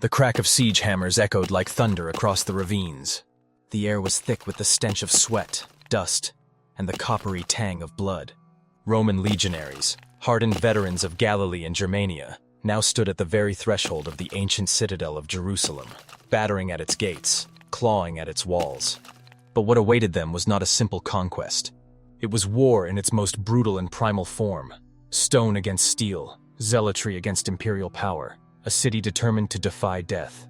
The crack of siege hammers echoed like thunder across the ravines. The air was thick with the stench of sweat, dust, and the coppery tang of blood. Roman legionaries, hardened veterans of Galilee and Germania, now stood at the very threshold of the ancient citadel of Jerusalem, battering at its gates, clawing at its walls. But what awaited them was not a simple conquest. It was war in its most brutal and primal form. Stone against steel, zealotry against imperial power, a city determined to defy death.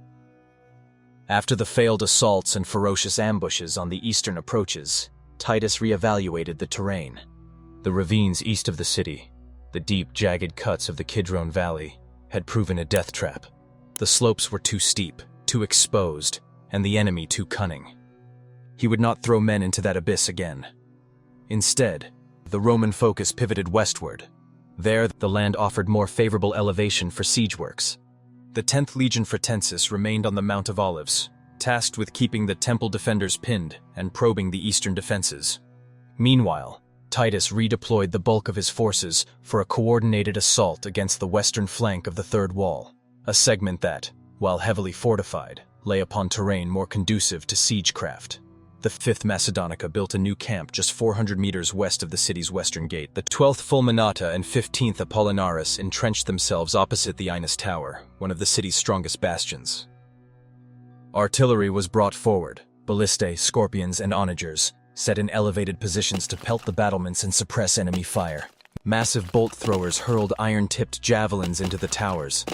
After the failed assaults and ferocious ambushes on the eastern approaches, Titus reevaluated the terrain. The ravines east of the city, the deep, jagged cuts of the Kidron Valley, had proven a death trap. The slopes were too steep, too exposed, and the enemy too cunning. He would not throw men into that abyss again. Instead, the Roman focus pivoted westward. There, the land offered more favorable elevation for siege works. The 10th Legion Fretensis remained on the Mount of Olives, tasked with keeping the temple defenders pinned and probing the eastern defenses. Meanwhile, Titus redeployed the bulk of his forces for a coordinated assault against the western flank of the Third Wall, a segment that, while heavily fortified, lay upon terrain more conducive to siegecraft. The 5th Macedonica built a new camp just 400 meters west of the city's western gate. The 12th Fulminata and 15th Apollinaris entrenched themselves opposite the Inus Tower, one of the city's strongest bastions. Artillery was brought forward, ballistae, scorpions, and onagers, set in elevated positions to pelt the battlements and suppress enemy fire. Massive bolt throwers hurled iron-tipped javelins into the towers.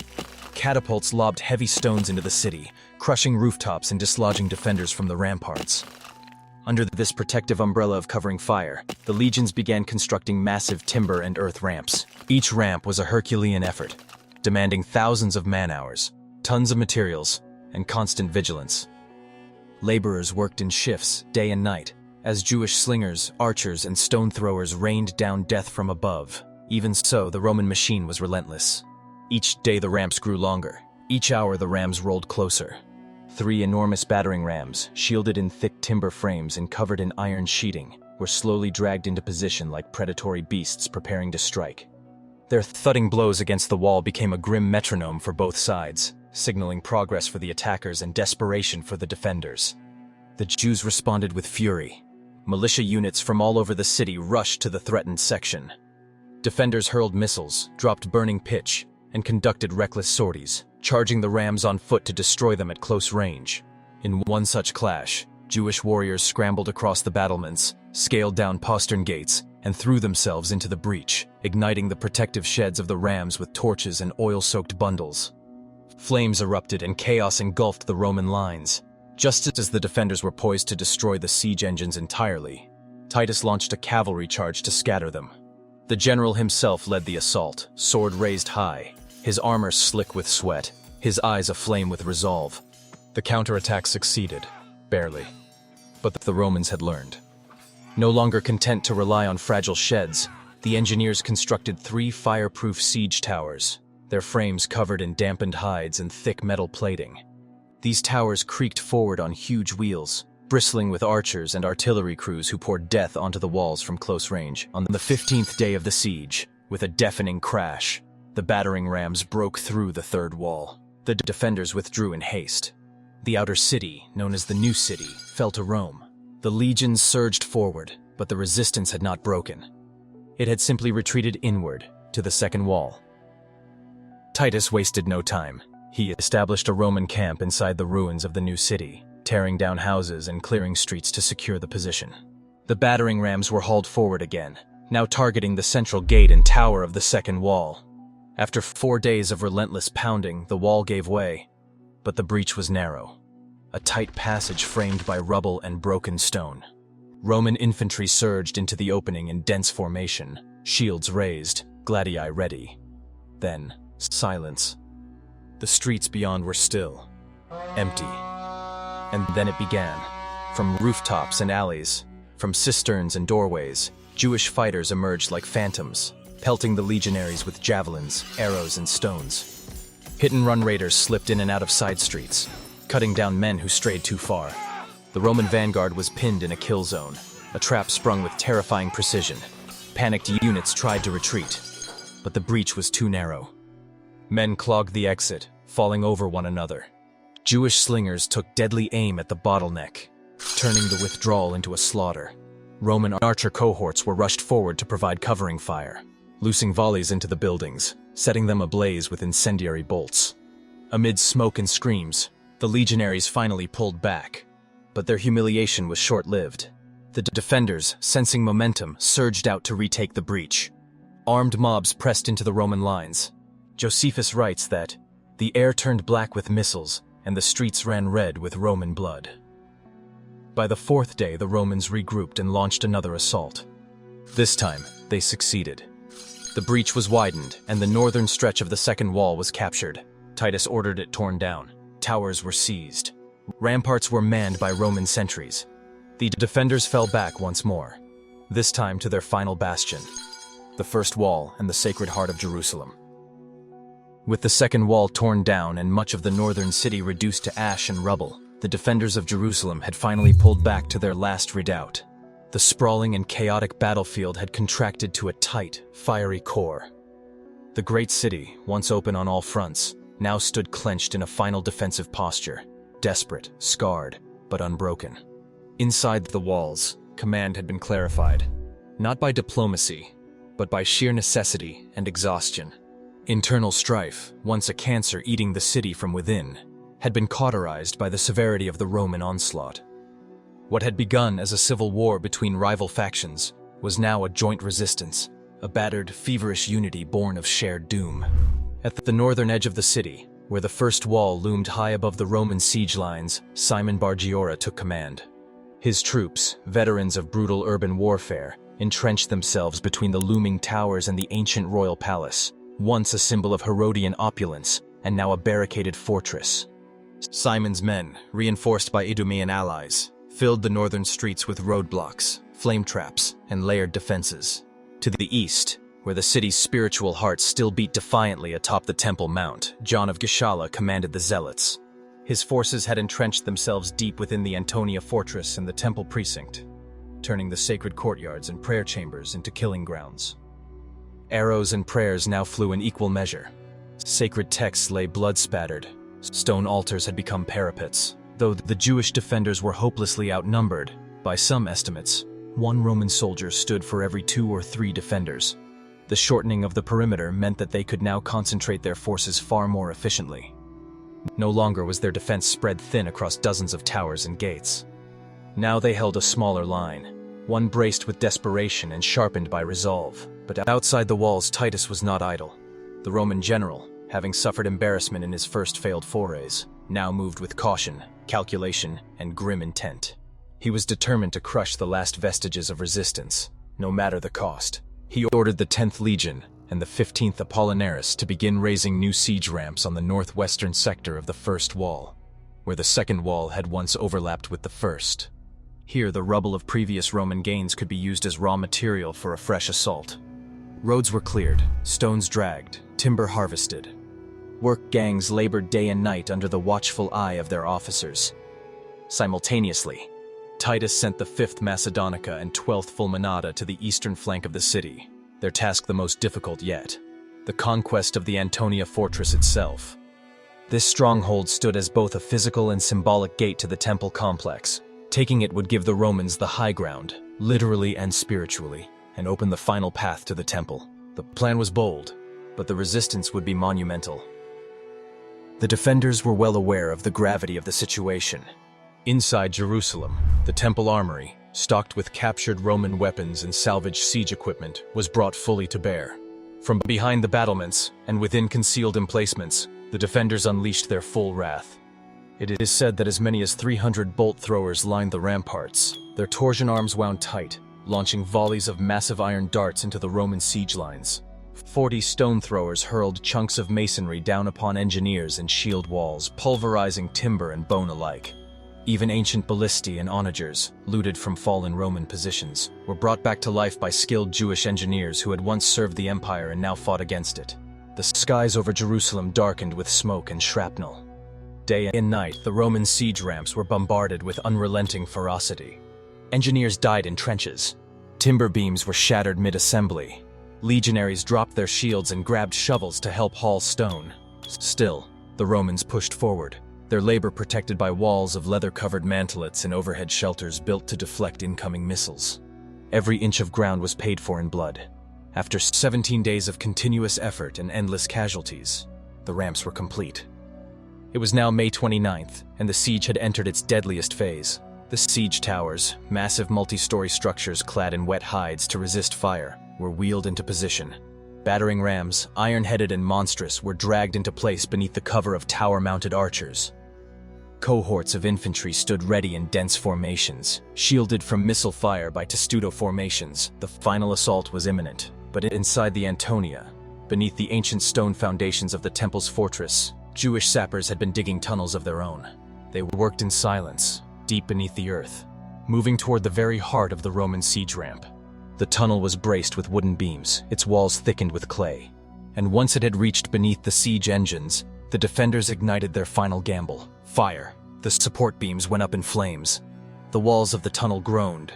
Catapults lobbed heavy stones into the city, crushing rooftops and dislodging defenders from the ramparts. Under this protective umbrella of covering fire, the legions began constructing massive timber and earth ramps. Each ramp was a Herculean effort, demanding thousands of man-hours, tons of materials, and constant vigilance. Laborers worked in shifts, day and night, as Jewish slingers, archers, and stone throwers rained down death from above. Even so, the Roman machine was relentless. Each day the ramps grew longer. Each hour the rams rolled closer. 3 enormous battering rams, shielded in thick timber frames and covered in iron sheeting, were slowly dragged into position like predatory beasts preparing to strike. Their thudding blows against the wall became a grim metronome for both sides, signaling progress for the attackers and desperation for the defenders. The Jews responded with fury. Militia units from all over the city rushed to the threatened section. Defenders hurled missiles, dropped burning pitch, and conducted reckless sorties, charging the rams on foot to destroy them at close range. In one such clash, Jewish warriors scrambled across the battlements, scaled down postern gates, and threw themselves into the breach, igniting the protective sheds of the rams with torches and oil-soaked bundles. Flames erupted and chaos engulfed the Roman lines. Just as the defenders were poised to destroy the siege engines entirely, Titus launched a cavalry charge to scatter them. The general himself led the assault, sword raised high, his armor slick with sweat, his eyes aflame with resolve. The counterattack succeeded, barely. But the Romans had learned. No longer content to rely on fragile sheds, the engineers constructed 3 fireproof siege towers, their frames covered in dampened hides and thick metal plating. These towers creaked forward on huge wheels, bristling with archers and artillery crews who poured death onto the walls from close range. On the 15th day of the siege, with a deafening crash, the battering rams broke through the third wall. The defenders withdrew in haste. The outer city, known as the New City, fell to Rome. The legions surged forward, but the resistance had not broken. It had simply retreated inward, to the second wall. Titus wasted no time. He established a Roman camp inside the ruins of the new city, tearing down houses and clearing streets to secure the position. The battering rams were hauled forward again, now targeting the central gate and tower of the second wall. After 4 days of relentless pounding, the wall gave way, but the breach was narrow, a tight passage framed by rubble and broken stone. Roman infantry surged into the opening in dense formation, shields raised, gladii ready. Then, silence. The streets beyond were still, empty. And then it began. From rooftops and alleys, from cisterns and doorways, Jewish fighters emerged like phantoms, pelting the legionaries with javelins, arrows, and stones. Hit-and-run raiders slipped in and out of side streets, cutting down men who strayed too far. The Roman vanguard was pinned in a kill zone, a trap sprung with terrifying precision. Panicked units tried to retreat, but the breach was too narrow. Men clogged the exit, falling over one another. Jewish slingers took deadly aim at the bottleneck, turning the withdrawal into a slaughter. Roman archer cohorts were rushed forward to provide covering fire, loosing volleys into the buildings, setting them ablaze with incendiary bolts. Amid smoke and screams, the legionaries finally pulled back, but their humiliation was short-lived. The defenders, sensing momentum, surged out to retake the breach. Armed mobs pressed into the Roman lines. Josephus writes that the air turned black with missiles and the streets ran red with Roman blood. By the fourth day, the Romans regrouped and launched another assault. This time, they succeeded. The breach was widened, and the northern stretch of the second wall was captured. Titus ordered it torn down. Towers were seized. Ramparts were manned by Roman sentries. The defenders fell back once more, this time to their final bastion, the first wall and the Sacred Heart of Jerusalem. With the second wall torn down and much of the northern city reduced to ash and rubble, the defenders of Jerusalem had finally pulled back to their last redoubt. The sprawling and chaotic battlefield had contracted to a tight, fiery core. The great city, once open on all fronts, now stood clenched in a final defensive posture, desperate, scarred, but unbroken. Inside the walls, command had been clarified, not by diplomacy, but by sheer necessity and exhaustion. Internal strife, once a cancer eating the city from within, had been cauterized by the severity of the Roman onslaught. What had begun as a civil war between rival factions was now a joint resistance, a battered, feverish unity born of shared doom. At the northern edge of the city, where the first wall loomed high above the Roman siege lines, Simon Bargiora took command. His troops, veterans of brutal urban warfare, entrenched themselves between the looming towers and the ancient royal palace, once a symbol of Herodian opulence and now a barricaded fortress. Simon's men, reinforced by Idumean allies, filled the northern streets with roadblocks, flame traps, and layered defenses. To the east, where the city's spiritual heart still beat defiantly atop the Temple Mount, John of Gischala commanded the Zealots. His forces had entrenched themselves deep within the Antonia fortress and the temple precinct, turning the sacred courtyards and prayer chambers into killing grounds. Arrows and prayers now flew in equal measure. Sacred texts lay blood-spattered. Stone altars had become parapets. Though the Jewish defenders were hopelessly outnumbered, by some estimates, one Roman soldier stood for every 2 or 3 defenders. The shortening of the perimeter meant that they could now concentrate their forces far more efficiently. No longer was their defense spread thin across dozens of towers and gates. Now they held a smaller line, one braced with desperation and sharpened by resolve. But outside the walls, Titus was not idle. The Roman general, having suffered embarrassment in his first failed forays, now moved with caution, calculation, and grim intent. He was determined to crush the last vestiges of resistance, no matter the cost. He ordered the 10th Legion and the 15th Apollinaris to begin raising new siege ramps on the northwestern sector of the first wall, where the second wall had once overlapped with the first. Here, the rubble of previous Roman gains could be used as raw material for a fresh assault. Roads were cleared, stones dragged, timber harvested. Work gangs labored day and night under the watchful eye of their officers. Simultaneously, Titus sent the 5th Macedonica and 12th Fulminata to the eastern flank of the city, their task the most difficult yet, the conquest of the Antonia fortress itself. This stronghold stood as both a physical and symbolic gate to the temple complex. Taking it would give the Romans the high ground, literally and spiritually, and open the final path to the temple. The plan was bold, but the resistance would be monumental. The defenders were well aware of the gravity of the situation. Inside Jerusalem, the temple armory, stocked with captured Roman weapons and salvaged siege equipment, was brought fully to bear. From behind the battlements and within concealed emplacements, the defenders unleashed their full wrath. It is said that as many as 300 bolt throwers lined the ramparts, their torsion arms wound tight, launching volleys of massive iron darts into the Roman siege lines. 40 stone throwers hurled chunks of masonry down upon engineers and shield walls, pulverizing timber and bone alike. Even ancient ballistae and onagers, looted from fallen Roman positions, were brought back to life by skilled Jewish engineers who had once served the empire and now fought against it. The skies over Jerusalem darkened with smoke and shrapnel. Day and night, the Roman siege ramps were bombarded with unrelenting ferocity. Engineers died in trenches. Timber beams were shattered mid-assembly. Legionaries dropped their shields and grabbed shovels to help haul stone. Still, The Romans pushed forward, their labor protected by walls of leather-covered mantelets and overhead shelters built to deflect incoming missiles. Every inch of ground was paid for in blood. After 17 days of continuous effort and endless casualties, the ramps were complete. It was now May 29th, and the siege had entered its deadliest phase. The siege towers, massive multi-story structures clad in wet hides to resist fire, were wheeled into position. Battering rams, iron-headed and monstrous, were dragged into place beneath the cover of tower-mounted archers. Cohorts of infantry stood ready in dense formations, shielded from missile fire by testudo formations. The final assault was imminent, but inside the Antonia, beneath the ancient stone foundations of the temple's fortress, Jewish sappers had been digging tunnels of their own. They worked in silence, deep beneath the earth, moving toward the very heart of the Roman siege ramp. The tunnel was braced with wooden beams, its walls thickened with clay. And once it had reached beneath the siege engines, the defenders ignited their final gamble. Fire. The support beams went up in flames. The walls of the tunnel groaned.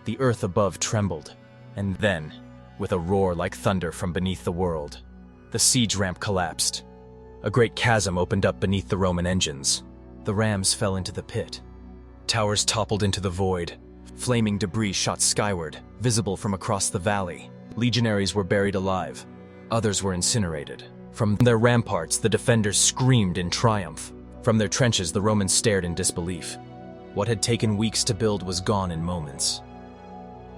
The earth above trembled. And then, with a roar like thunder from beneath the world, the siege ramp collapsed. A great chasm opened up beneath the Roman engines. The rams fell into the pit. Towers toppled into the void. Flaming debris shot skyward, visible from across the valley. Legionaries were buried alive. Others were incinerated. From their ramparts, the defenders screamed in triumph. From their trenches, the Romans stared in disbelief. What had taken weeks to build was gone in moments.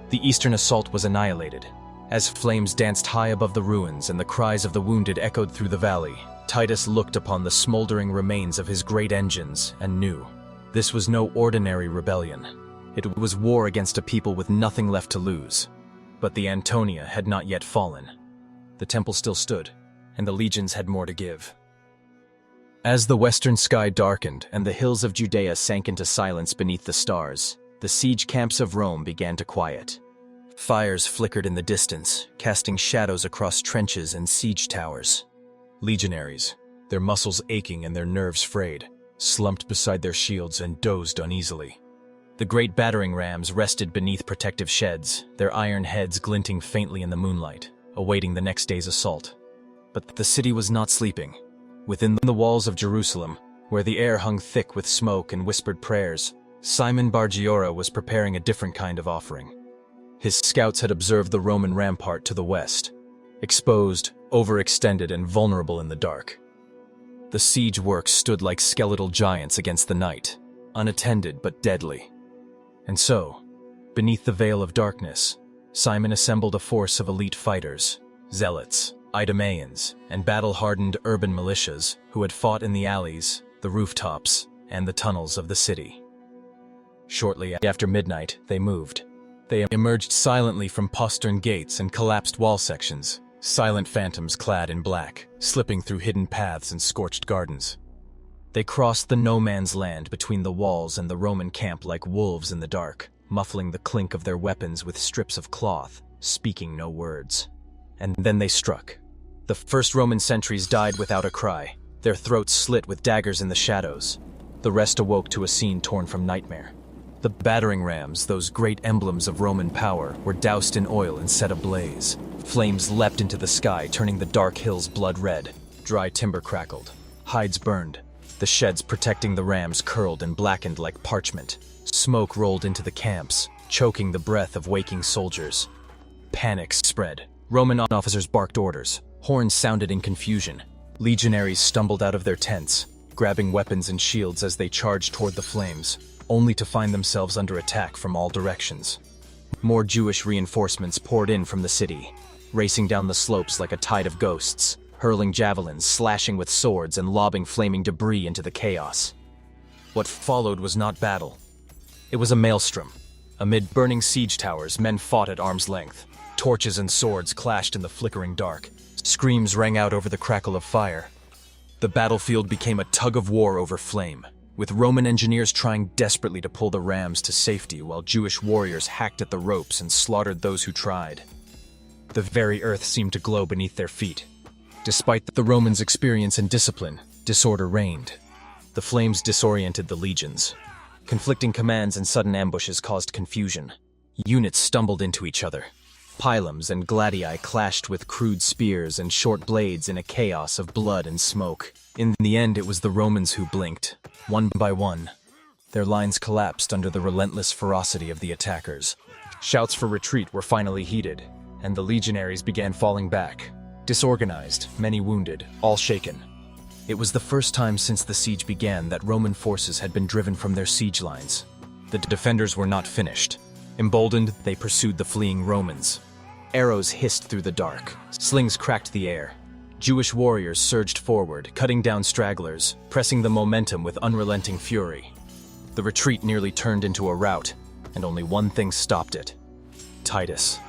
The eastern assault was annihilated. As flames danced high above the ruins and the cries of the wounded echoed through the valley, Titus looked upon the smoldering remains of his great engines and knew this was no ordinary rebellion. It was war against a people with nothing left to lose. But the Antonia had not yet fallen. The temple still stood, and the legions had more to give. As the western sky darkened and the hills of Judea sank into silence beneath the stars, the siege camps of Rome began to quiet. Fires flickered in the distance, casting shadows across trenches and siege towers. Legionaries, their muscles aching and their nerves frayed, slumped beside their shields and dozed uneasily. The great battering rams rested beneath protective sheds, their iron heads glinting faintly in the moonlight, awaiting the next day's assault. But the city was not sleeping. Within the walls of Jerusalem, where the air hung thick with smoke and whispered prayers, Simon Bar-Giora was preparing a different kind of offering. His scouts had observed the Roman rampart to the west, exposed, overextended, and vulnerable in the dark. The siege works stood like skeletal giants against the night, unattended but deadly. And so, beneath the veil of darkness, Simon assembled a force of elite fighters, zealots, Idumeans, and battle-hardened urban militias who had fought in the alleys, the rooftops, and the tunnels of the city. Shortly after midnight, they moved. They emerged silently from postern gates and collapsed wall sections, silent phantoms clad in black, slipping through hidden paths and scorched gardens. They crossed the no-man's land between the walls and the Roman camp like wolves in the dark, muffling the clink of their weapons with strips of cloth, speaking no words. And then they struck. The first Roman sentries died without a cry, their throats slit with daggers in the shadows. The rest awoke to a scene torn from nightmare. The battering rams, those great emblems of Roman power, were doused in oil and set ablaze. Flames leapt into the sky, turning the dark hills blood red. Dry timber crackled. Hides burned. The sheds protecting the rams curled and blackened like parchment. Smoke rolled into the camps, choking the breath of waking soldiers. Panic spread. Roman officers barked orders. Horns sounded in confusion. Legionaries stumbled out of their tents, grabbing weapons and shields as they charged toward the flames, only to find themselves under attack from all directions. More Jewish reinforcements poured in from the city, racing down the slopes like a tide of ghosts, hurling javelins, slashing with swords, and lobbing flaming debris into the chaos. What followed was not battle. It was a maelstrom. Amid burning siege towers, men fought at arm's length. Torches and swords clashed in the flickering dark. Screams rang out over the crackle of fire. The battlefield became a tug-of-war over flame, with Roman engineers trying desperately to pull the rams to safety while Jewish warriors hacked at the ropes and slaughtered those who tried. The very earth seemed to glow beneath their feet. Despite the Romans' experience and discipline, disorder reigned. The flames disoriented the legions. Conflicting commands and sudden ambushes caused confusion. Units stumbled into each other. Pilums and gladii clashed with crude spears and short blades in a chaos of blood and smoke. In the end, it was the Romans who blinked, one by one. Their lines collapsed under the relentless ferocity of the attackers. Shouts for retreat were finally heeded, and the legionaries began falling back. Disorganized, many wounded, all shaken. It was the first time since the siege began that Roman forces had been driven from their siege lines. The defenders were not finished. Emboldened, they pursued the fleeing Romans. Arrows hissed through the dark. Slings cracked the air. Jewish warriors surged forward, cutting down stragglers, pressing the momentum with unrelenting fury. The retreat nearly turned into a rout, and only one thing stopped it. Titus,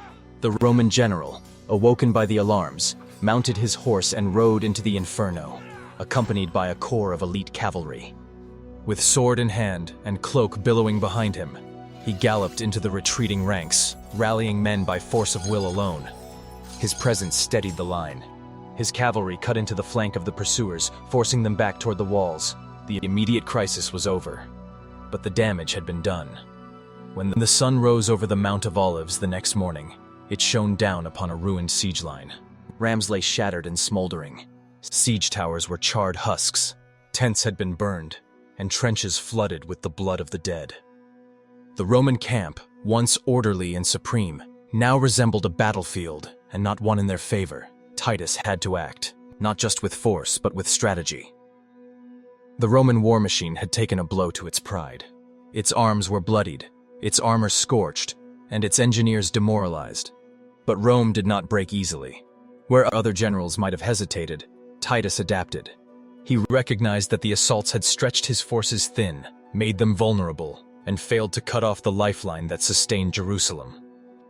the Roman general, awoken by the alarms, mounted his horse and rode into the inferno, accompanied by a corps of elite cavalry. With sword in hand and cloak billowing behind him, he galloped into the retreating ranks, rallying men by force of will alone. His presence steadied the line. His cavalry cut into the flank of the pursuers, forcing them back toward the walls. The immediate crisis was over, but the damage had been done. When the sun rose over the Mount of Olives the next morning, it shone down upon a ruined siege line. Rams lay shattered and smoldering. Siege towers were charred husks. Tents had been burned, and trenches flooded with the blood of the dead. The Roman camp, once orderly and supreme, now resembled a battlefield, and not one in their favor. Titus had to act, not just with force, but with strategy. The Roman war machine had taken a blow to its pride. Its arms were bloodied, its armor scorched, and its engineers demoralized. But Rome did not break easily. Where other generals might have hesitated, Titus adapted. He recognized that the assaults had stretched his forces thin, made them vulnerable, and failed to cut off the lifeline that sustained Jerusalem.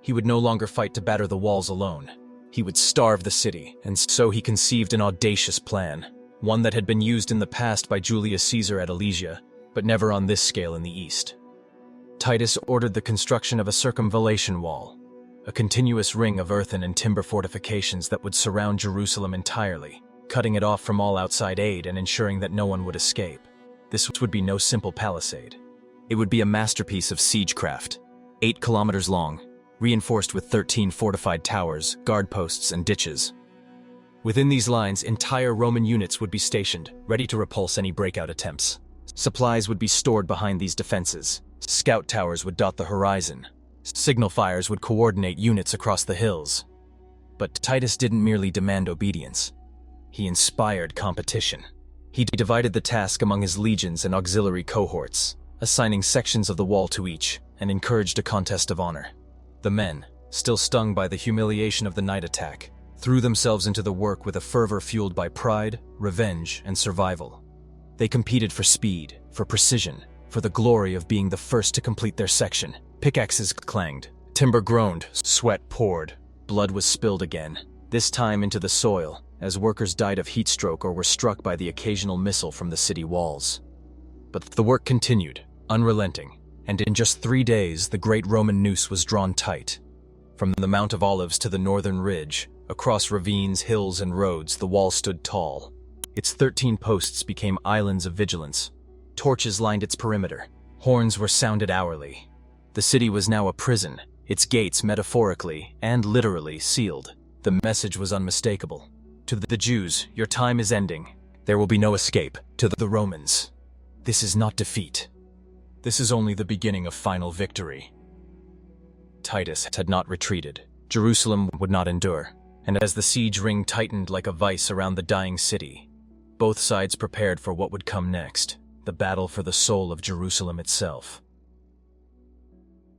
He would no longer fight to batter the walls alone. He would starve the city, and so he conceived an audacious plan, one that had been used in the past by Julius Caesar at Alesia, but never on this scale in the east. Titus ordered the construction of a circumvallation wall, a continuous ring of earthen and timber fortifications that would surround Jerusalem entirely, cutting it off from all outside aid and ensuring that no one would escape. This would be no simple palisade. It would be a masterpiece of siegecraft, 8 kilometers long, reinforced with 13 fortified towers, guard posts, and ditches. Within these lines, entire Roman units would be stationed, ready to repulse any breakout attempts. Supplies would be stored behind these defenses. Scout towers would dot the horizon. Signal fires would coordinate units across the hills. But Titus didn't merely demand obedience. He inspired competition. He divided the task among his legions and auxiliary cohorts, assigning sections of the wall to each, and encouraged a contest of honor. The men, still stung by the humiliation of the night attack, threw themselves into the work with a fervor fueled by pride, revenge, and survival. They competed for speed, for precision, for the glory of being the first to complete their section. Pickaxes clanged, timber groaned, sweat poured, blood was spilled again, this time into the soil, as workers died of heat stroke or were struck by the occasional missile from the city walls. But the work continued, unrelenting, and in just 3 days the great Roman noose was drawn tight. From the Mount of Olives to the northern ridge, across ravines, hills, and roads, the wall stood tall. Its 13 posts became islands of vigilance. Torches lined its perimeter. Horns were sounded hourly. The city was now a prison, its gates metaphorically and literally sealed. The message was unmistakable. To the Jews, your time is ending. There will be no escape. To the Romans, this is not defeat. This is only the beginning of final victory. Titus had not retreated. Jerusalem would not endure. And as the siege ring tightened like a vice around the dying city, both sides prepared for what would come next, the battle for the soul of Jerusalem itself.